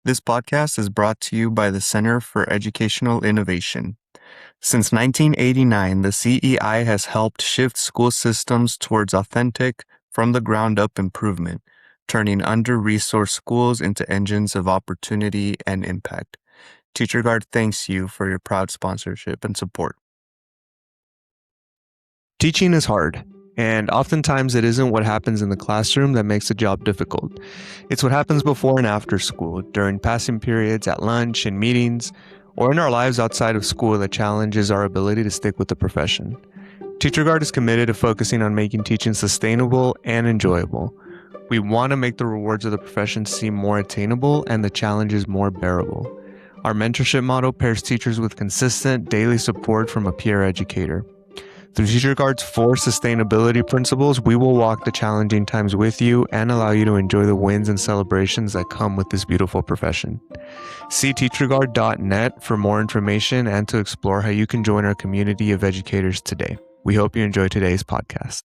This podcast is brought to you by the Center for Educational Innovation. Since 1989, the CEI has helped shift school systems towards authentic, from-the-ground-up improvement, turning under-resourced schools into engines of opportunity and impact. TeacherGuard thanks you for your proud sponsorship and support. Teaching is hard, and oftentimes it isn't what happens in the classroom that makes the job difficult. It's what happens before and after school, during passing periods, at lunch, in meetings, or in our lives outside of school that challenges our ability to stick with the profession. TeacherGuard is committed to focusing on making teaching sustainable and enjoyable. We want to make the rewards of the profession seem more attainable and the challenges more bearable. Our mentorship model pairs teachers with consistent daily support from a peer educator. Through TeacherGuard's 4 sustainability principles, we will walk the challenging times with you and allow you to enjoy the wins and celebrations that come with this beautiful profession. See teacherguard.net for more information and to explore how you can join our community of educators today. We hope you enjoy today's podcast.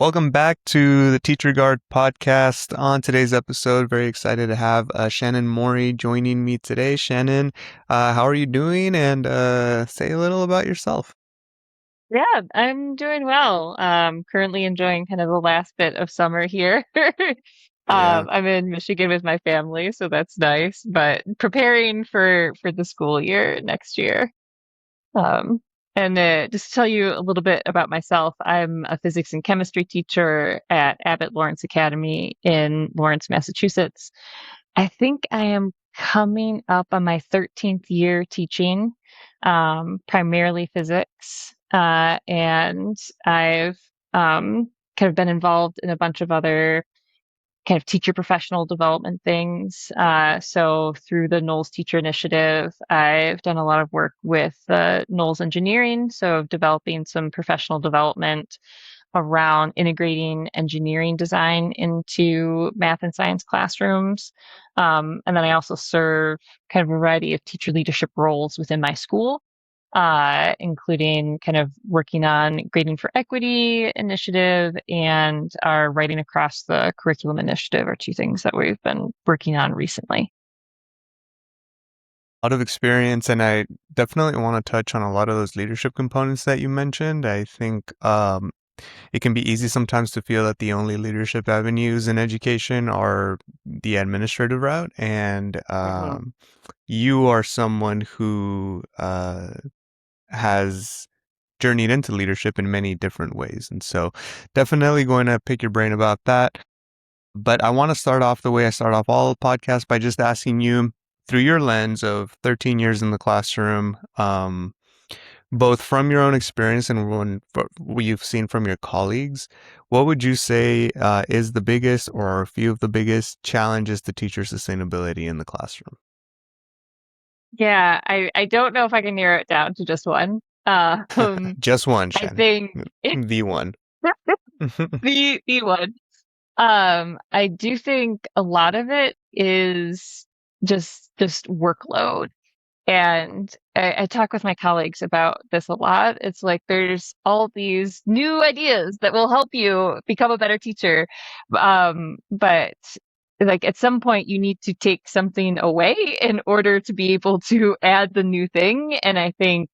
Welcome back to the TeacherGuard podcast. On today's episode, very excited to have Shannon Mori joining me today. Shannon, how are you doing? And say a little about yourself. Yeah, I'm doing well. Currently enjoying kind of the last bit of summer here. Yeah. I'm in Michigan with my family, so that's nice, but preparing for the school year next year. Um, and just to tell you a little bit about myself, I'm a physics and chemistry teacher at Abbott Lawrence Academy in Lawrence, Massachusetts. I think I am coming up on my 13th year teaching, primarily physics. And I've kind of been involved in a bunch of other kind of teacher professional development things. So through the Knowles Teacher Initiative, I've done a lot of work with Knowles Engineering, so developing some professional development around integrating engineering design into math and science classrooms. And then I also serve kind of a variety of teacher leadership roles within my school, including kind of working on Grading for Equity initiative and our Writing Across the Curriculum initiative are 2 things that we've been working on recently. A lot of experience, and I definitely want to touch on a lot of those leadership components that you mentioned. I think it can be easy sometimes to feel that the only leadership avenues in education are the administrative route, and Mhm. you are someone who has journeyed into leadership in many different ways. And so definitely going to pick your brain about that. But I want to start off the way I start off all podcasts by just asking you, through your lens of 13 years in the classroom, both from your own experience and what you've seen from your colleagues, what would you say is the biggest or a few of the biggest challenges to teacher sustainability in the classroom? Yeah, I don't know if I can narrow it down to just one. Just one, I Shannon. think The one. the one. I do think a lot of it is just workload. And I talk with my colleagues about this a lot. It's like there's all these new ideas that will help you become a better teacher. But like at some point you need to take something away in order to be able to add the new thing. And I think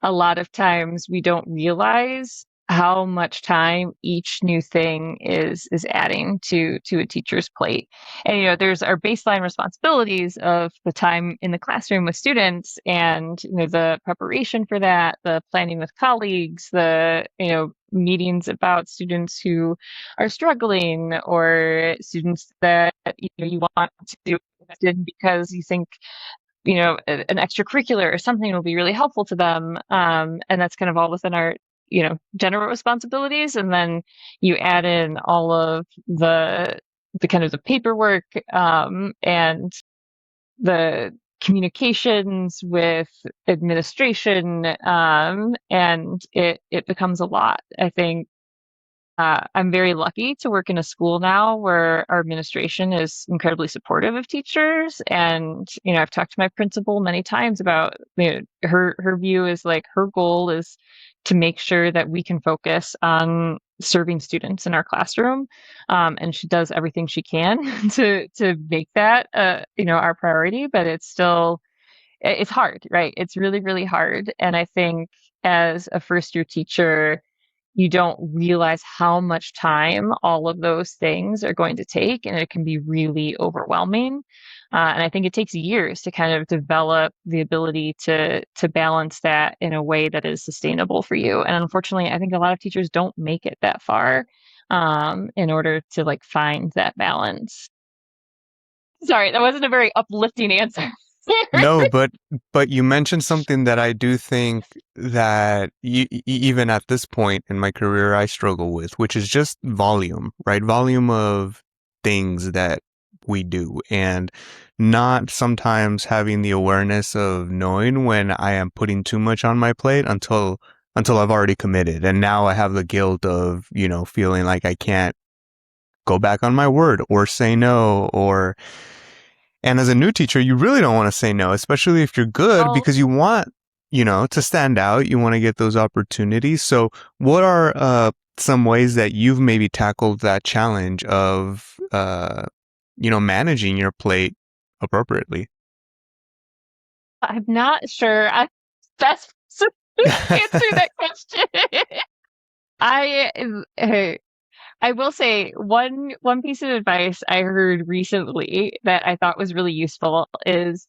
a lot of times we don't realize how much time each new thing is adding to a teacher's plate. And there's our baseline responsibilities of the time in the classroom with students and the preparation for that, the planning with colleagues, the meetings about students who are struggling or students that you want to do because you think an extracurricular or something will be really helpful to them. And that's kind of all within our, general responsibilities. And then you add in all of the kind of the paperwork, and the communications with administration, and it becomes a lot. I think I'm very lucky to work in a school now where our administration is incredibly supportive of teachers. And, I've talked to my principal many times about, her view is like her goal is to make sure that we can focus on serving students in our classroom. And she does everything she can to make that, our priority, but it's hard, right? It's really, really hard. And I think as a first year teacher, you don't realize how much time all of those things are going to take, and it can be really overwhelming. And I think it takes years to kind of develop the ability to balance that in a way that is sustainable for you. And unfortunately, I think a lot of teachers don't make it that far in order to like find that balance. Sorry, that wasn't a very uplifting answer. No, but you mentioned something that I do think that even at this point in my career I struggle with, which is just volume, right? Volume of things that we do, and not sometimes having the awareness of knowing when I am putting too much on my plate until I've already committed. And now I have the guilt of, feeling like I can't go back on my word or say no. And as a new teacher, you really don't want to say no, especially if you're good, Oh, because you want, to stand out. You want to get those opportunities. So what are some ways that you've maybe tackled that challenge of, managing your plate appropriately? I'm not sure. Best to answer that question. I uh, I will say one piece of advice I heard recently that I thought was really useful is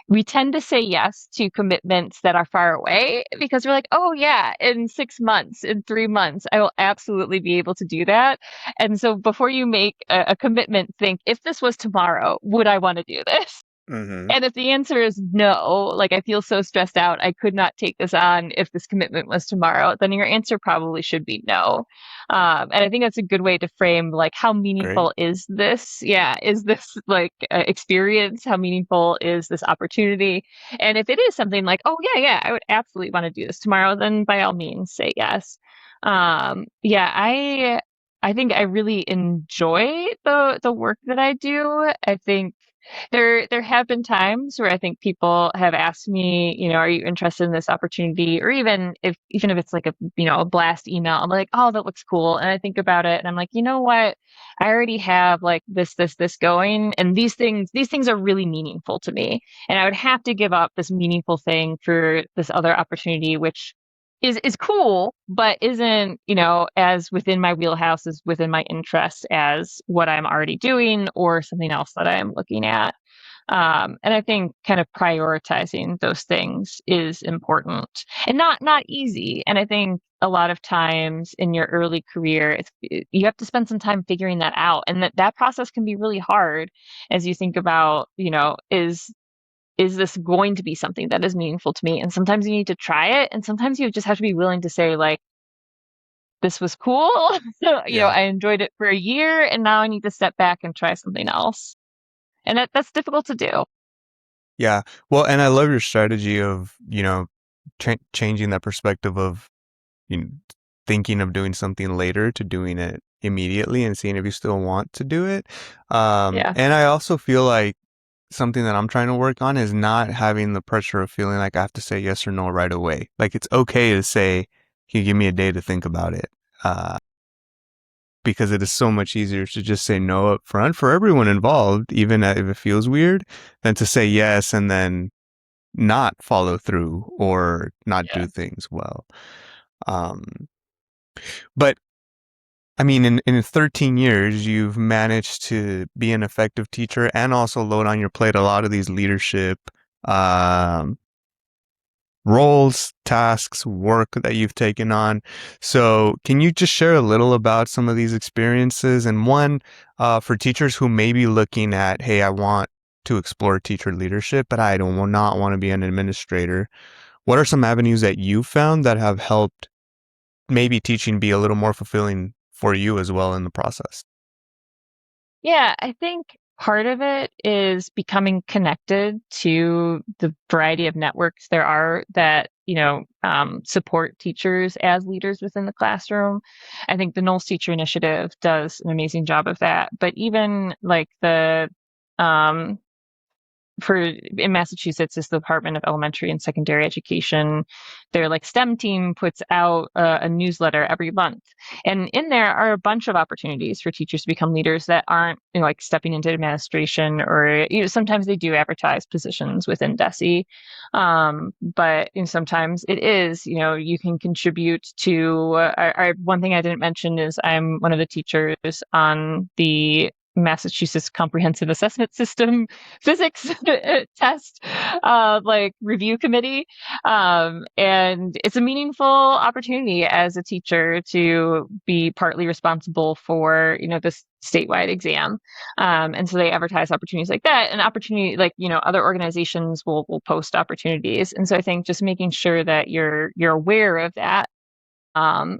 we tend to say yes to commitments that are far away because we're like, oh yeah, in 6 months, in 3 months, I will absolutely be able to do that. And so before you make a commitment, think if this was tomorrow, would I want to do this? Mm-hmm. And if the answer is no, like I feel so stressed out, I could not take this on if this commitment was tomorrow, then your answer probably should be no. And I think that's a good way to frame like how Great. meaningful is this? Yeah, is this like experience? How meaningful is this opportunity? And if it is something like, oh yeah, I would absolutely want to do this tomorrow, then by all means say yes. Yeah, I think I really enjoy the work that I do. I think there have been times where I think people have asked me, are you interested in this opportunity? Or even if it's like a blast email, I'm like, oh, that looks cool. And I think about it and I'm like, you know what? I already have like this going, and these things are really meaningful to me. And I would have to give up this meaningful thing for this other opportunity, which is cool, but isn't, as within my wheelhouse, as within my interest as what I'm already doing or something else that I'm looking at. And I think kind of prioritizing those things is important and not easy. And I think a lot of times in your early career, you have to spend some time figuring that out, and that process can be really hard as you think about, is this going to be something that is meaningful to me? And sometimes you need to try it, and sometimes you just have to be willing to say like, this was cool. Yeah. I enjoyed it for a year, and now I need to step back and try something else. And that's difficult to do. Yeah. Well, and I love your strategy of, changing that perspective of, you know, thinking of doing something later to doing it immediately and seeing if you still want to do it. Yeah. And I also feel like something that I'm trying to work on is not having the pressure of feeling like I have to say yes or no right away. Like it's okay to say, can you give me a day to think about it? Because it is so much easier to just say no up front for everyone involved, even if it feels weird, than to say yes and then not follow through or not Yeah. do things well. Um, but I mean, in 13 years, you've managed to be an effective teacher and also load on your plate a lot of these leadership um, roles, tasks, work that you've taken on. So, can you just share a little about some of these experiences? And one, for teachers who may be looking at, hey, I want to explore teacher leadership, but I don't not want to be an administrator. What are some avenues that you found that have helped maybe teaching be a little more fulfilling for you as well in the process? Yeah, I think part of it is becoming connected to the variety of networks there are that, support teachers as leaders within the classroom. I think the Knowles Teacher Initiative does an amazing job of that. But even like um, in Massachusetts is the Department of Elementary and Secondary Education. Their like STEM team puts out a newsletter every month, and in there are a bunch of opportunities for teachers to become leaders that aren't like stepping into administration, or sometimes they do advertise positions within DESE, but sometimes it is you can contribute to. One thing I didn't mention is I'm one of the teachers on the Massachusetts Comprehensive Assessment System physics test like review committee, and it's a meaningful opportunity as a teacher to be partly responsible for this statewide exam, and so they advertise opportunities like that, and opportunity like other organizations will post opportunities, and so I think just making sure that you're aware of that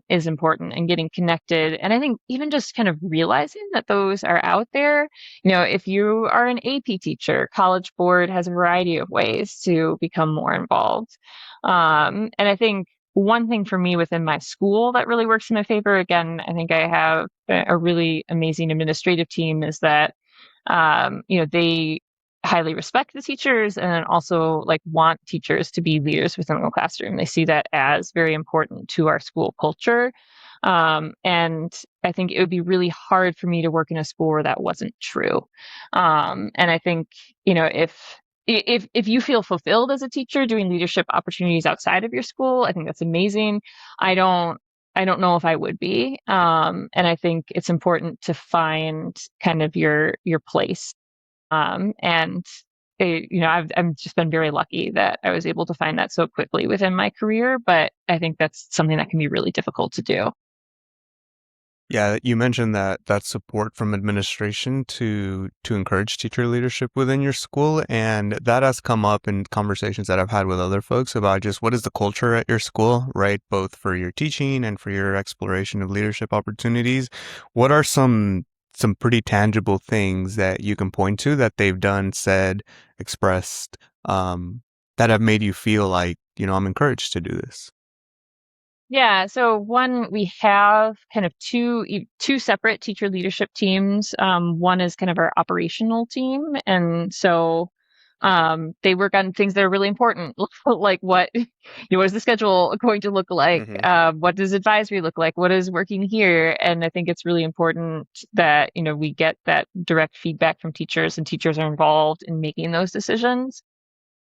is important, and getting connected. And I think even just kind of realizing that those are out there. If you are an AP teacher, College Board has a variety of ways to become more involved. And I think one thing for me within my school that really works in my favor, again, I think I have a really amazing administrative team, is that they highly respect the teachers, and then also like want teachers to be leaders within the classroom. They see that as very important to our school culture. And I think it would be really hard for me to work in a school where that wasn't true. And I think, if you feel fulfilled as a teacher doing leadership opportunities outside of your school, I think that's amazing. I don't know if I would be. And I think it's important to find kind of your place. And I've just been very lucky that I was able to find that so quickly within my career, but I think that's something that can be really difficult to do. Yeah, you mentioned that support from administration to encourage teacher leadership within your school, and that has come up in conversations that I've had with other folks about just what is the culture at your school, right? Both for your teaching and for your exploration of leadership opportunities. What are some pretty tangible things that you can point to that they've done, said, expressed, that have made you feel like, I'm encouraged to do this? Yeah, so one, we have kind of two separate teacher leadership teams. One is kind of our operational team, and so they work on things that are really important, like what is the schedule going to look like? Hmm. What does advisory look like? What is working here? And I think it's really important that we get that direct feedback from teachers, and teachers are involved in making those decisions.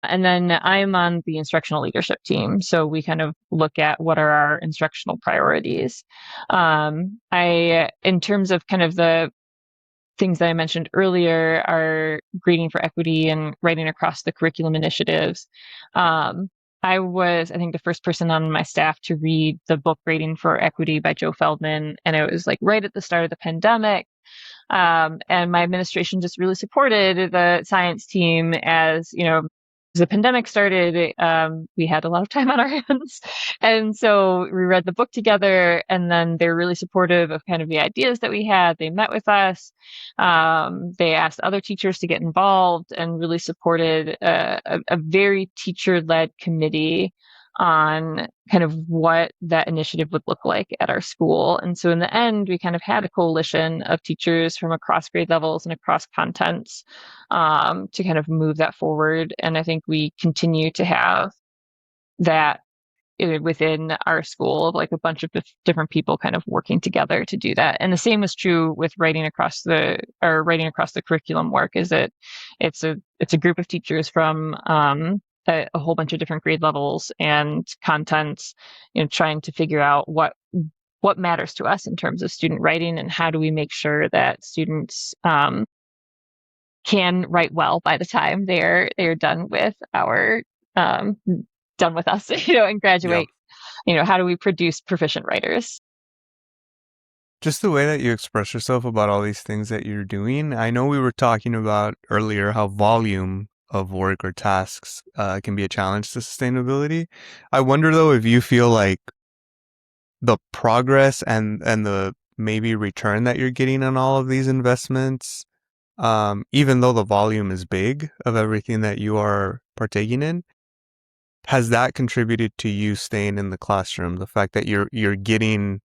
And then I'm on the instructional leadership team. So we kind of look at what are our instructional priorities. In terms of kind of the things that I mentioned earlier, are grading for equity and writing across the curriculum initiatives. I was, I think, the first person on my staff to read the book Grading for Equity by Joe Feldman. And it was like right at the start of the pandemic. And my administration just really supported the science team as the pandemic started. We had a lot of time on our hands. And so we read the book together, and then they're really supportive of kind of the ideas that we had. They met with us. They asked other teachers to get involved, and really supported a very teacher-led committee on kind of what that initiative would look like at our school. And so in the end, we kind of had a coalition of teachers from across grade levels and across contents, to kind of move that forward. And I think we continue to have that within our school, of like a bunch of different people kind of working together to do that. And the same was true with writing across the curriculum work. Is that it's a group of teachers from a whole bunch of different grade levels and contents, trying to figure out what matters to us in terms of student writing, and how do we make sure that students can write well by the time they're done with um, us, and Yeah. graduate. How do we produce proficient writers? Just the way that you express yourself about all these things that you're doing. I know we were talking about earlier how volume of work or tasks can be a challenge to sustainability. I wonder though if you feel like the progress and the maybe return that you're getting on all of these investments, even though the volume is big of everything that you are partaking in, has that contributed to you staying in the classroom? The fact that you're getting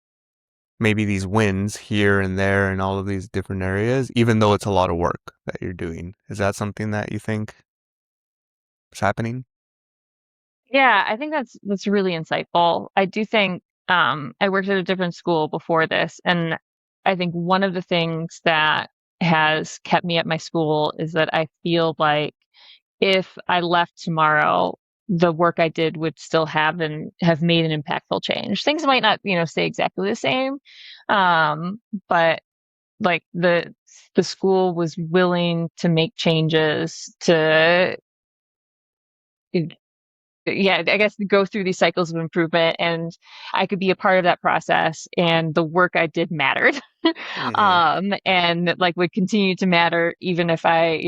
maybe these wins here and there in all of these different areas, even though it's a lot of work that you're doing. Is that something that you think? is happening? Yeah, I think that's really insightful. I do think I worked at a different school before this, and I think one of the things that has kept me at my school is that I feel like if I left tomorrow, the work I did would still have made an impactful change. Things might not, stay exactly the same, but like the school was willing to make changes to yeah, I guess go through these cycles of improvement, and I could be a part of that process, and the work I did mattered. Hmm. And like would continue to matter even if I,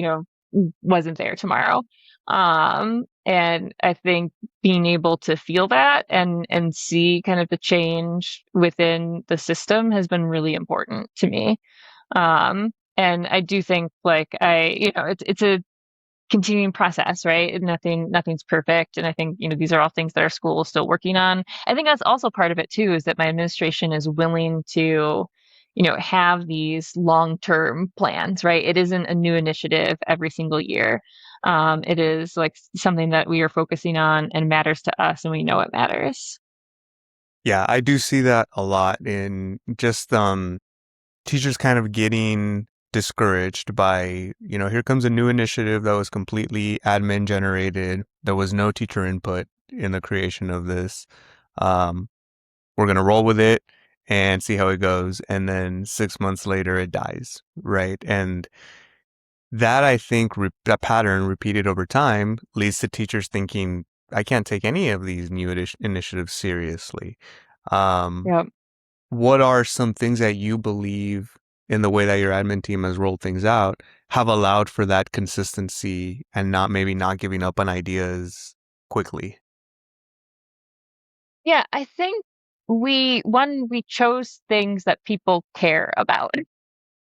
wasn't there tomorrow. And I think being able to feel that and see kind of the change within the system has been really important to me. And I do think like it's a continuing process, right? Nothing's perfect. And I think, these are all things that our school is still working on. I think that's also part of it too, is that my administration is willing to, have these long-term plans, right? It isn't a new initiative every single year. It is like something that we are focusing on and matters to us, and we know it matters. Yeah, I do see that a lot in just teachers kind of getting discouraged by, here comes a new initiative that was completely admin generated. There was no teacher input in the creation of this. Um, we're going to roll with it and see how it goes. And then 6 months later, it dies, right? And that I think that pattern repeated over time leads to teachers thinking, I can't take any of these new initiatives seriously. Um, Yep. what are some things that you believe in the way that your admin team has rolled things out have allowed for that consistency and not giving up on ideas quickly? Yeah, I think we chose things that people care about,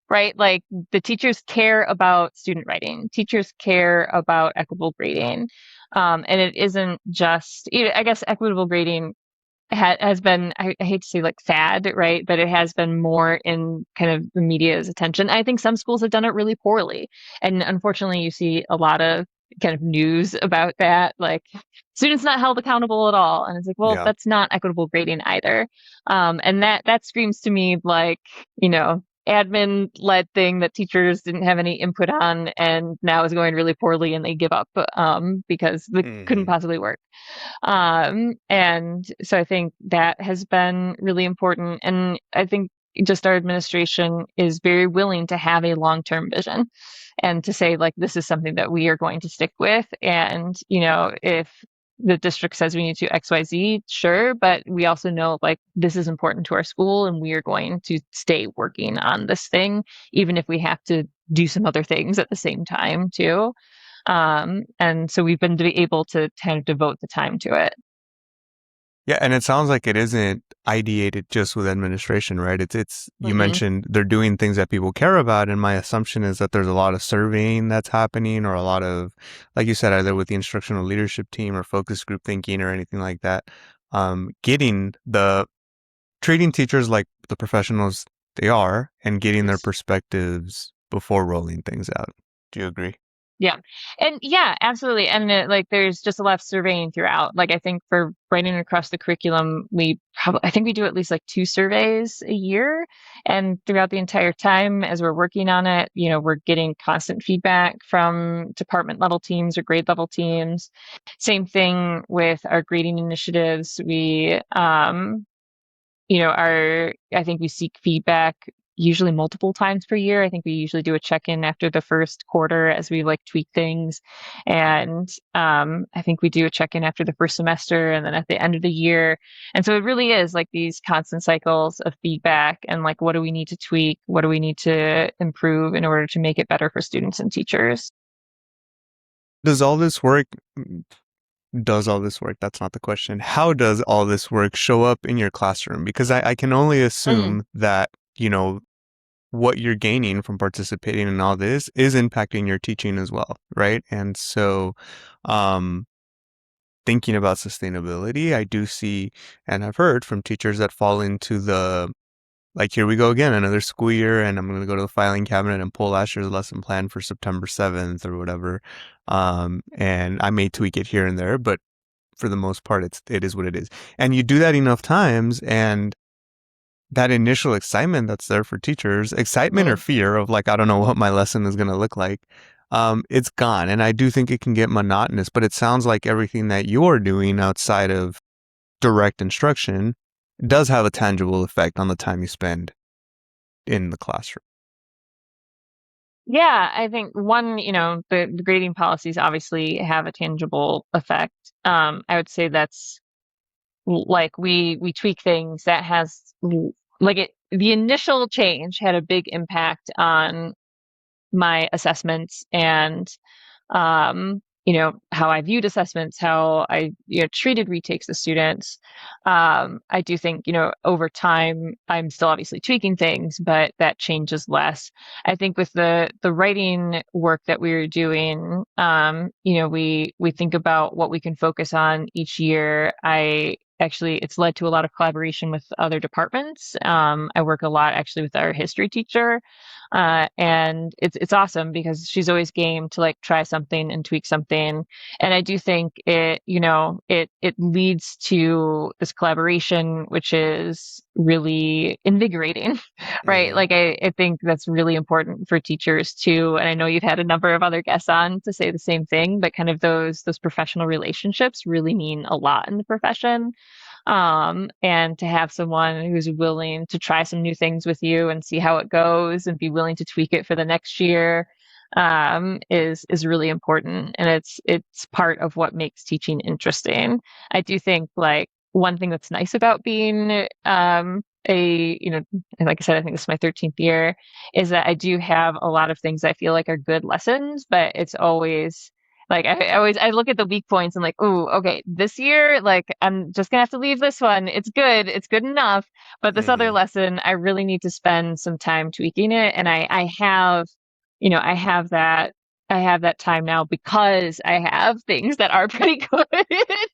right? Like the teachers care about student writing, teachers care about equitable grading. And it isn't just, I guess equitable grading has been, I hate to say like fad, right? But it has been more in kind of the media's attention. I think some schools have done it really poorly. And unfortunately, you see a lot of kind of news about that, like students not held accountable at all. And it's like, well, Yeah. that's not equitable grading either. And that screams to me like, admin led thing that teachers didn't have any input on and now is going really poorly and they give up because it couldn't Hmm. possibly work. And so I think that has been really important. And I think just our administration is very willing to have a long-term vision and to say, like, this is something that we are going to stick with. And, if the district says we need to XYZ, sure, but we also know like this is important to our school and we are going to stay working on this thing, even if we have to do some other things at the same time too. And so we've been able to kind of devote the time to it. Yeah, and it sounds like it isn't ideated just with administration, right? It's you Mm-mm. mentioned they're doing things that people care about, and my assumption is that there's a lot of surveying that's happening, or a lot of, like you said, either with the instructional leadership team or focus group thinking or anything like that. Getting the treating teachers like the professionals they are, and getting their Yes. perspectives before rolling things out. Do you agree? Yeah. And yeah, absolutely. And like there's just a lot of surveying throughout. Like I think for writing across the curriculum, I think we do at least like 2 surveys a year. And throughout the entire time as we're working on it, we're getting constant feedback from department level teams or grade level teams. Same thing with our grading initiatives. I think we seek feedback usually multiple times per year. I think we usually do a check-in after the first quarter as we like tweak things. And I think we do a check-in after the first semester and then at the end of the year. And so it really is like these constant cycles of feedback and like, what do we need to tweak? What do we need to improve in order to make it better for students and teachers? Does all this work does all this work? That's not the question. How does all this work show up in your classroom? Because I can only Mhm. assume that, what you're gaining from participating in all this is impacting your teaching as well, right? And so, um, thinking about sustainability, I do see and have heard from teachers that fall into the like, here we go again, another school year, and I'm going to go to the filing cabinet and pull last year's lesson plan for September 7th or whatever. And I may tweak it here and there, but for the most part, it is what it is. And you do that enough times, and that initial excitement that's there for teachers, excitement or Mm. fear of like, I don't know what my lesson is going to look like, it's gone. And I do think it can get monotonous, but it sounds like everything that you're doing outside of direct instruction does have a tangible effect on the time you spend in the classroom. Yeah, I think one, the grading policies obviously have a tangible effect. I would say that's like we tweak things that has like the initial change had a big impact on my assessments and how I viewed assessments, how I treated retakes of students. I do think over time I'm still obviously tweaking things, but that changes less. I think with the writing work that we were doing, we think about what we can focus on each year. It's led to a lot of collaboration with other departments. I work a lot actually with our history teacher. And it's awesome because she's always game to like try something and tweak something. And I do think it leads to this collaboration, which is really invigorating, right? Mm-hmm. Like I think that's really important for teachers too. And I know you've had a number of other guests on to say the same thing, but kind of those professional relationships really mean a lot in the profession. And to have someone who's willing to try some new things with you and see how it goes and be willing to tweak it for the next year is really important, and it's part of what makes teaching interesting. I do think like one thing that's nice about being and like I said, I think this is my 13th year, is that I do have a lot of things I feel like are good lessons, but it's always like I look at the weak points and like, oh, okay, this year, like I'm just gonna have to leave this one. It's good enough. But this other Mm-hmm. lesson, I really need to spend some time tweaking it. And I have, I have that time now because I have things that are pretty good.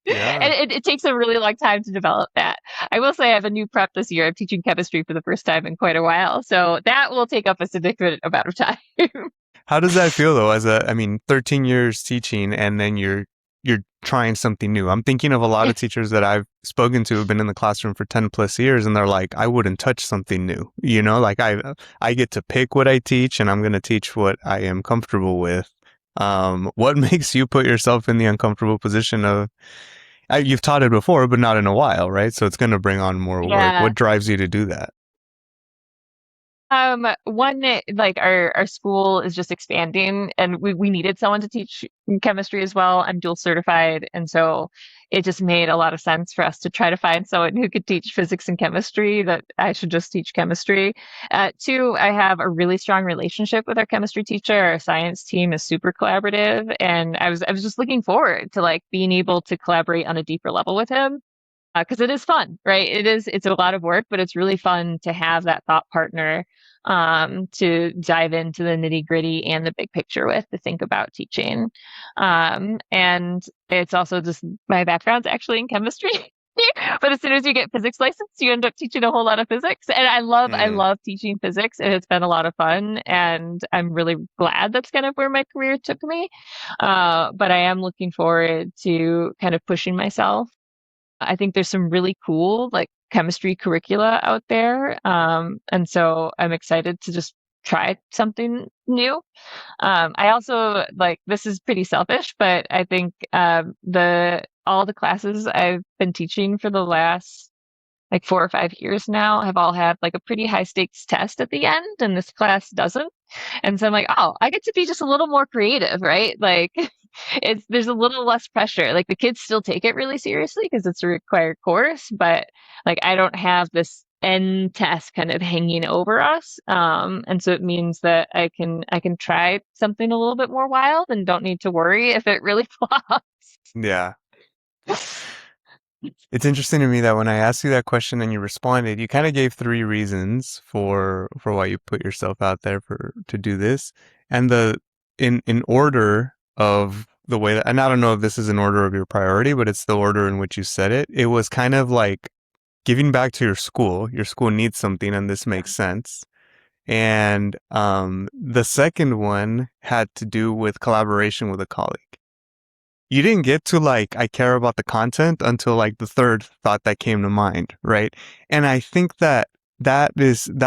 Yeah. And it takes a really long time to develop that. I will say I have a new prep this year. I'm teaching chemistry for the first time in quite a while. So that will take up a significant amount of time. How does that feel though? I mean, 13 years teaching, and then you're trying something new. I'm thinking of a lot of teachers that I've spoken to who've been in the classroom for 10 plus years, and they're like, I wouldn't touch something new. Like I get to pick what I teach, and I'm going to teach what I am comfortable with. What makes you put yourself in the uncomfortable position of, you've taught it before, but not in a while, right? So it's going to bring on more work. Yeah. What drives you to do that? One, like our school is just expanding and we needed someone to teach chemistry as well. I'm dual certified. And so it just made a lot of sense for us to try to find someone who could teach physics and chemistry, that I should just teach chemistry. Two, I have a really strong relationship with our chemistry teacher. Our science team is super collaborative. And I was just looking forward to like being able to collaborate on a deeper level with him. Because it is fun, right? It's a lot of work, but it's really fun to have that thought partner to dive into the nitty gritty and the big picture with, to think about teaching. And it's also just my background's actually in chemistry. But as soon as you get physics license, you end up teaching a whole lot of physics. And I Mm, love teaching physics, and it's been a lot of fun. And I'm really glad that's kind of where my career took me. But I am looking forward to kind of pushing myself. I think there's some really cool like chemistry curricula out there. And so I'm excited to just try something new. I also like, this is pretty selfish, but I think the all the classes I've been teaching for the last like 4 or 5 years now have all had like a pretty high stakes test at the end, and this class doesn't. And so I'm like, oh, I get to be just a little more creative, right? Like there's a little less pressure. Like the kids still take it really seriously because it's a required course, but like I don't have this end test kind of hanging over us. And so it means that I can try something a little bit more wild and don't need to worry if it really flops. yeah. It's interesting to me that when I asked you that question and you responded, you kind of gave three reasons for why you put yourself out there for to do this, and the in order of the way that, and I don't know if this is an order of your priority, but it's the order in which you said it. It was kind of like giving back to your school needs something, and this makes sense. And the second one had to do with collaboration with a colleague. You didn't get to like, I care about the content until like the third thought that came to mind, right? And I think that that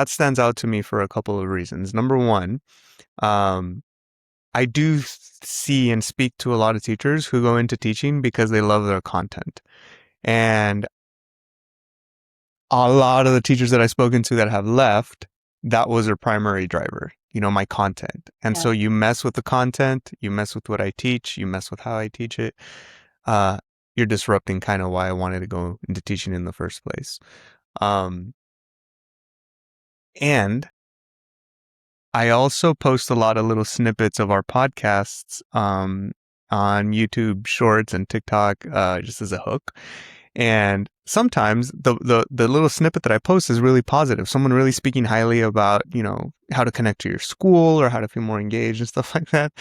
stands out to me for a couple of reasons. Number one, um, I do see and speak to a lot of teachers who go into teaching because they love their content. And a lot of the teachers that I've spoken to that have left, that was their primary driver, my content. And Yeah. so you mess with the content, you mess with what I teach, you mess with how I teach it. You're disrupting kind of why I wanted to go into teaching in the first place. And I also post a lot of little snippets of our podcasts on YouTube Shorts and TikTok just as a hook. And sometimes the little snippet that I post is really positive. Someone really speaking highly about, how to connect to your school or how to feel more engaged and stuff like that.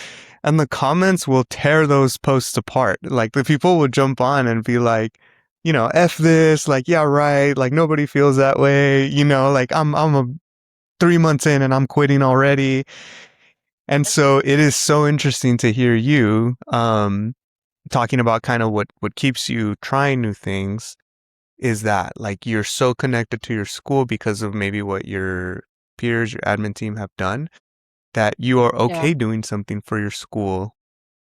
And the comments will tear those posts apart. Like the people will jump on and be like, F this, like, yeah, right. Like nobody feels that way. Like I'm a 3 months in and I'm quitting already. And so it is so interesting to hear you, talking about kind of what keeps you trying new things is that like you're so connected to your school because of maybe what your peers, your admin team have done, that you are Yeah. okay doing something for your school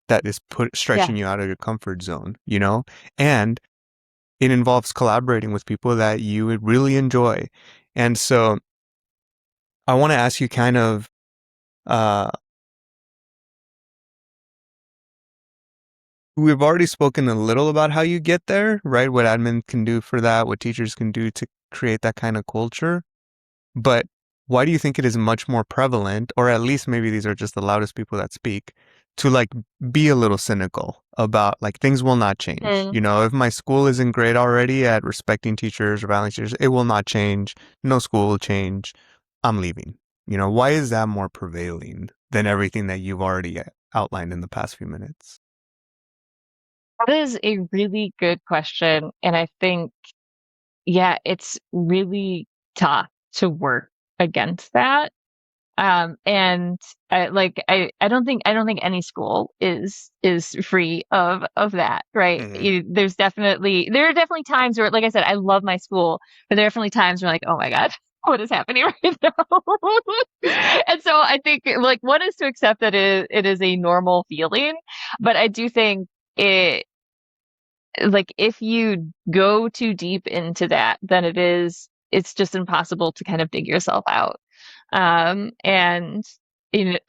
that is Yeah. stretching you out of your comfort zone, and it involves collaborating with people that you would really enjoy. And so I want to ask you kind of, uh, we've already spoken a little about how you get there, right? What admin can do for that, what teachers can do to create that kind of culture. But why do you think it is much more prevalent, or at least maybe these are just the loudest people that speak, to like be a little cynical about like things will not change? Mm. If my school isn't great already at respecting teachers or valuing teachers, it will not change. No school will change. I'm leaving. Why is that more prevailing than everything that you've already outlined in the past few minutes? That is a really good question. And I think, yeah, it's really tough to work against that. And I don't think any school is free of that, right? Mm-hmm. There are definitely times where, like I said, I love my school, but there are definitely times where like, oh my God, what is happening right now? And so I think like one is to accept that it is a normal feeling, but I do think it like if you go too deep into that, then it's just impossible to kind of dig yourself out. And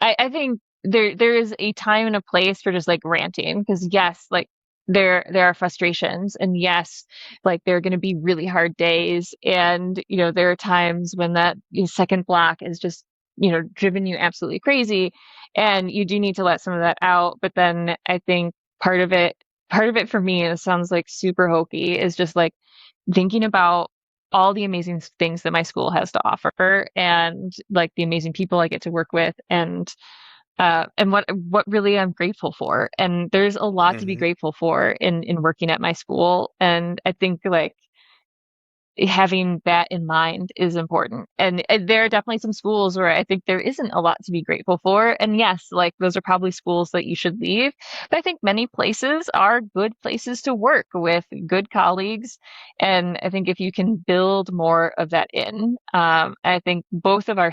I think there is a time and a place for just like ranting because yes, like there are frustrations and yes, like there are going to be really hard days and there are times when that second block is just driven you absolutely crazy and you do need to let some of that out. But then I think part of it part of it for me, and it sounds like super hokey, is just like thinking about all the amazing things that my school has to offer and like the amazing people I get to work with and what really I'm grateful for. And there's a lot to be Mm-hmm. grateful for in working at my school. And I think like having that in mind is important. And there are definitely some schools where I think there isn't a lot to be grateful for. And yes, like those are probably schools that you should leave. But I think many places are good places to work with good colleagues. And I think if you can build more of that in, I think both are,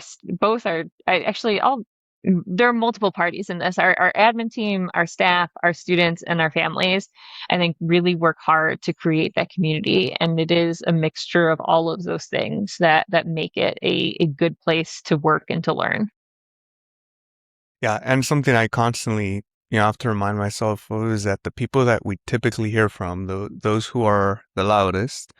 I actually, all there are multiple parties in this. Our admin team, our staff, our students, and our families, I think, really work hard to create that community. And it is a mixture of all of those things that make it a good place to work and to learn. Yeah, and something I constantly, have to remind myself of is that the people that we typically hear from, those who are the loudest,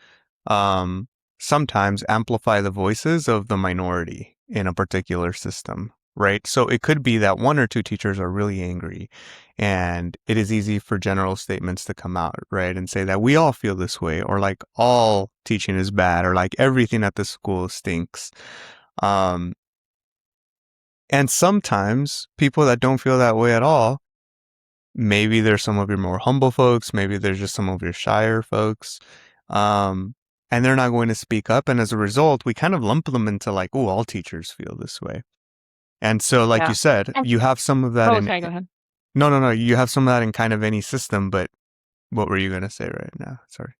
um, sometimes amplify the voices of the minority in a particular system, right? So it could be that one or two teachers are really angry, and it is easy for general statements to come out, right? And say that we all feel this way, or like all teaching is bad, or like everything at the school stinks. Um, and sometimes people that don't feel that way at all, maybe there's some of your more humble folks, maybe there's just some of your shyer folks. Um, and they're not going to speak up. And as a result, we kind of lump them into like, oh, all teachers feel this way. And so, like you Yeah. said, And- you have some of that Oh, in, sorry, go ahead. no, you have some of that in kind of any system, but what were you going to say right now? Sorry.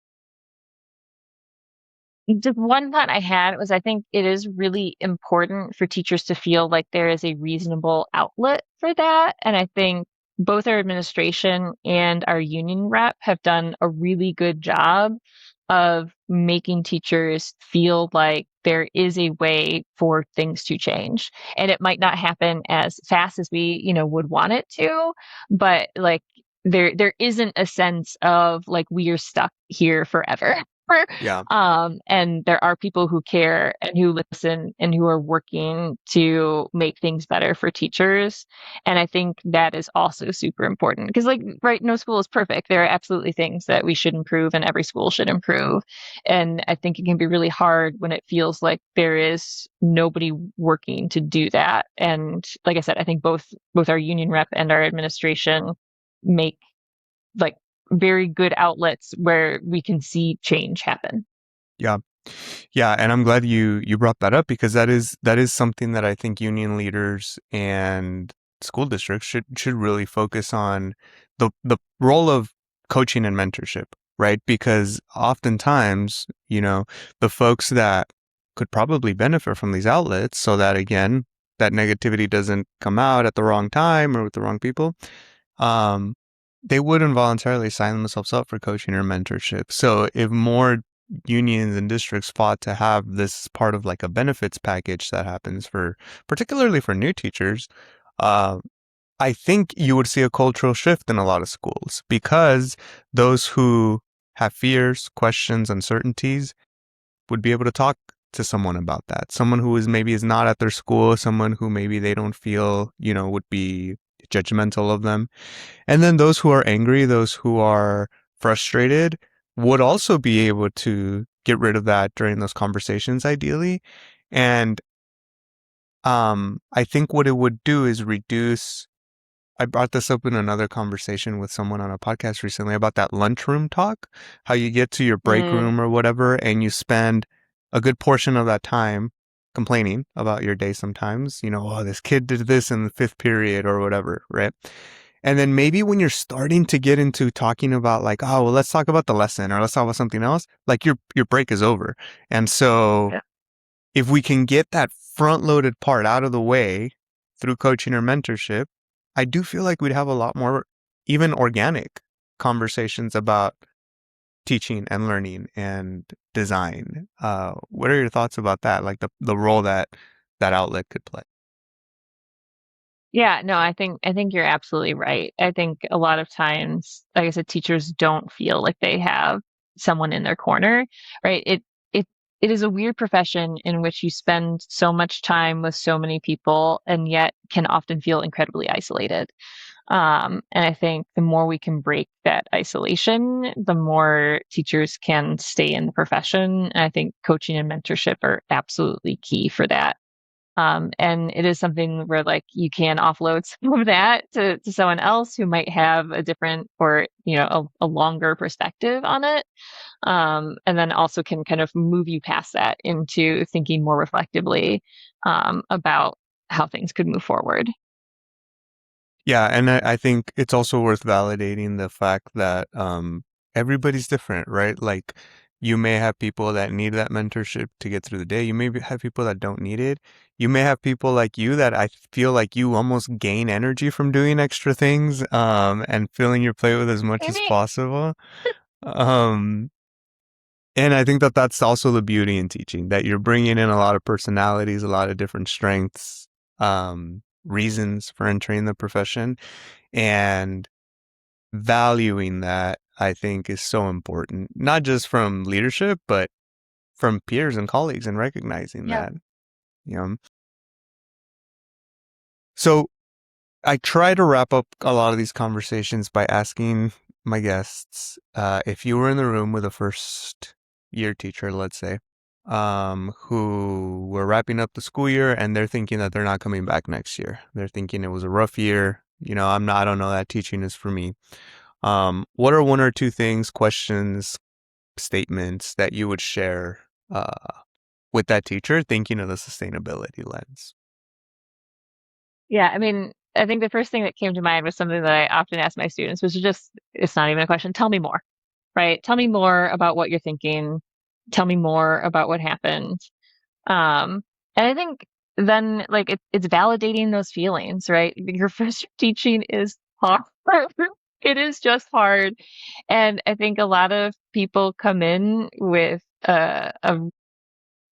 Just one thought I had was I think it is really important for teachers to feel like there is a reasonable outlet for that. And I think both our administration and our union rep have done a really good job of making teachers feel like there is a way for things to change. And it might not happen as fast as we, would want it to, but like there isn't a sense of like we are stuck here forever. Yeah. And there are people who care and who listen and who are working to make things better for teachers. And I think that is also super important because, like, right, no school is perfect. There are absolutely things that we should improve and every school should improve. And I think it can be really hard when it feels like there is nobody working to do that. And like I said, I think both our union rep and our administration make like very good outlets where we can see change happen. Yeah. Yeah, and I'm glad you brought that up because that is something that I think union leaders and school districts should really focus on, the role of coaching and mentorship, right? Because oftentimes, the folks that could probably benefit from these outlets so that again, that negativity doesn't come out at the wrong time or with the wrong people, um, they would involuntarily sign themselves up for coaching or mentorship. So if more unions and districts fought to have this part of like a benefits package that happens for particularly for new teachers, uh, I think you would see a cultural shift in a lot of schools because those who have fears, questions, uncertainties would be able to talk to someone about that. Someone who is not at their school, someone who maybe they don't feel, would be judgmental of them. And then those who are angry, those who are frustrated, would also be able to get rid of that during those conversations, ideally. And I think what it would do is reduce. I brought this up in another conversation with someone on a podcast recently about that lunchroom talk, how you get to your break Mm. room or whatever, and you spend a good portion of that time complaining about your day sometimes, oh, this kid did this in the fifth period or whatever, right? And then maybe when you're starting to get into talking about like, oh, well, let's talk about the lesson or let's talk about something else, like your break is over. And so Yeah. if we can get that front loaded part out of the way through coaching or mentorship, I do feel like we'd have a lot more even organic conversations about teaching and learning and design. What are your thoughts about that? Like the role that outlet could play? Yeah, no, I think you're absolutely right. I think a lot of times, like I said, teachers don't feel like they have someone in their corner, right? It it is a weird profession in which you spend so much time with so many people and yet can often feel incredibly isolated. And I think the more we can break that isolation, the more teachers can stay in the profession. And I think coaching and mentorship are absolutely key for that. And it is something where like you can offload some of that to someone else who might have a different or, a longer perspective on it. And then also can kind of move you past that into thinking more reflectively about how things could move forward. Yeah, and I think it's also worth validating the fact that everybody's different, right? Like you may have people that need that mentorship to get through the day. You may have people that don't need it. You may have people like you that I feel like you almost gain energy from doing extra things and filling your plate with as much as Maybe. possible. Um, and I think that that's also the beauty in teaching, that you're bringing in a lot of personalities, a lot of different strengths, reasons for entering the profession. And valuing that, I think, is so important, not just from leadership, but from peers and colleagues and recognizing Yeah. that, you know. So I try to wrap up a lot of these conversations by asking my guests, if you were in the room with a first year teacher, let's say, who were wrapping up the school year and they're thinking that they're not coming back next year. They're thinking it was a rough year. I don't know that teaching is for me. What are one or two things, questions, statements that you would share with that teacher, thinking of the sustainability lens? Yeah, I mean, I think the first thing that came to mind was something that I often ask my students, which is just, it's not even a question. Tell me more, right? Tell me more about what you're thinking. Tell me more about what happened. Um, and I think then like it's validating those feelings, right? Your first teaching is hard. It is just hard. And I think a lot of people come in with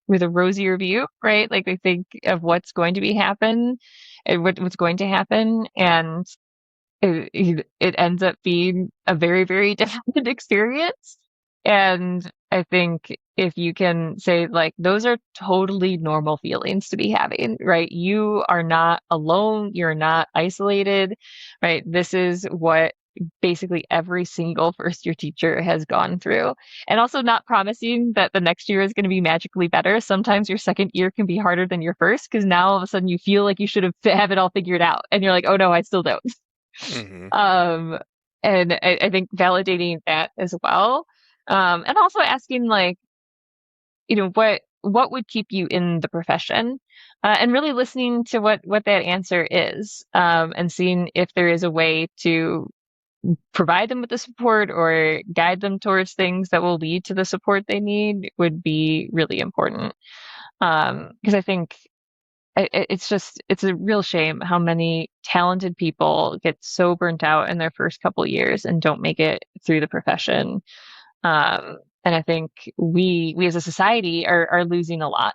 with a rosier view, right? Like they think of what's going to be happen and what's going to happen. And it ends up being a very, very different experience. And I think if you can say, like, those are totally normal feelings to be having, right? You are not alone. You're not isolated, right? This is what basically every single first year teacher has gone through. And also not promising that the next year is going to be magically better. Sometimes your second year can be harder than your first because now all of a sudden you feel like you should have it all figured out. And you're like, oh no, I still don't. Mm-hmm. Um, and I think validating that as well. And also asking like, what would keep you in the profession? And really listening to what that answer is, and seeing if there is a way to provide them with the support or guide them towards things that will lead to the support they need would be really important. Because I think it's a real shame how many talented people get so burnt out in their first couple years and don't make it through the profession. And I think we as a society are losing a lot.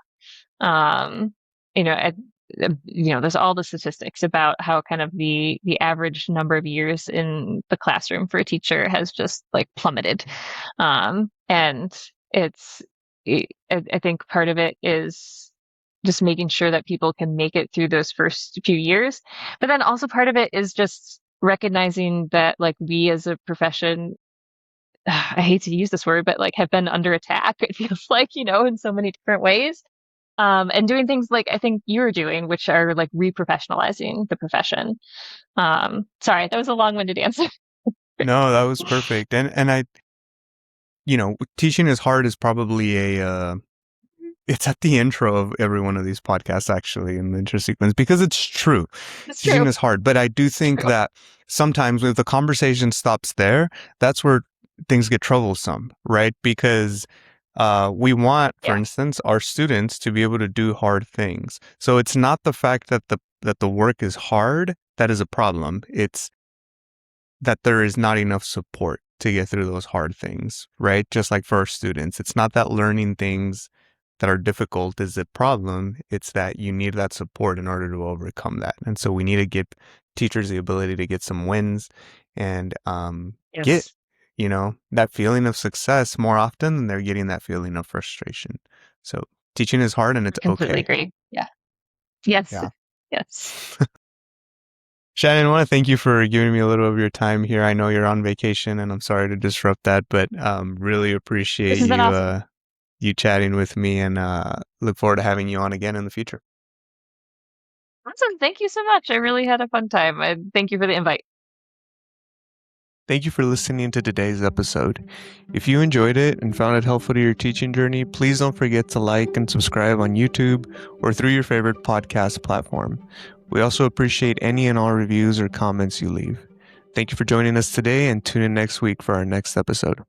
Um, you know, at, there's all the statistics about how kind of the average number of years in the classroom for a teacher has just like plummeted. And it's, I think part of it is just making sure that people can make it through those first few years. But then also part of it is just recognizing that like we as a profession, I hate to use this word, but like have been under attack. It feels like, in so many different ways. And doing things like I think you're doing, which are like reprofessionalizing the profession. Sorry, that was a long-winded answer. No, that was perfect. And I, teaching is hard is probably it's at the intro of every one of these podcasts, actually, in the intro sequence, because it's true. It's Teaching true. is hard, but I do think True. that sometimes if the conversation stops there, that's where things get troublesome, right? Because we want, for Yeah. instance, our students to be able to do hard things. So it's not the fact that the work is hard that is a problem. It's that there is not enough support to get through those hard things, right? Just like for our students, it's not that learning things that are difficult is the problem. It's that you need that support in order to overcome that. And so we need to give teachers the ability to get some wins and get, Yes. that feeling of success more often than they're getting that feeling of frustration. So teaching is hard and I it's completely okay. agree. Yeah. Yes. Yeah. Yes. Shannon, I want to thank you for giving me a little of your time here. I know you're on vacation and I'm sorry to disrupt that, but really This appreciate has been awesome. you chatting with me and look forward to having you on again in the future. Awesome. Thank you so much. I really had a fun time. Thank you for the invite. Thank you for listening to today's episode. If you enjoyed it and found it helpful to your teaching journey, please don't forget to like and subscribe on YouTube or through your favorite podcast platform. We also appreciate any and all reviews or comments you leave. Thank you for joining us today and tune in next week for our next episode.